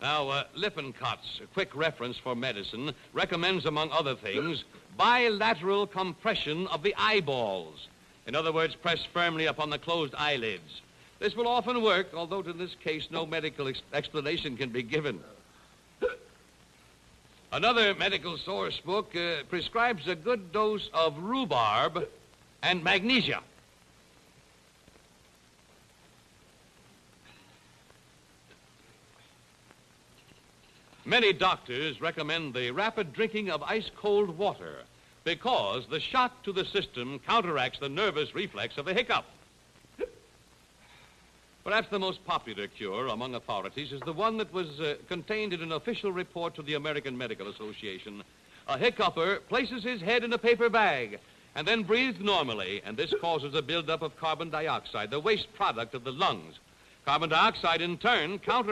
Now, Lippincott's, a quick reference for medicine, recommends, among other things, bilateral compression of the eyeballs. In other words, press firmly upon the closed eyelids. This will often work, although in this case no medical explanation can be given. Another medical source book prescribes a good dose of rhubarb and magnesia. Many doctors recommend the rapid drinking of ice-cold water because the shock to the system counteracts the nervous reflex of a hiccup. Perhaps the most popular cure among authorities is the one that was contained in an official report to the American Medical Association. A hiccupper places his head in a paper bag and then breathes normally, and this causes a buildup of carbon dioxide, the waste product of the lungs. Carbon dioxide, in turn,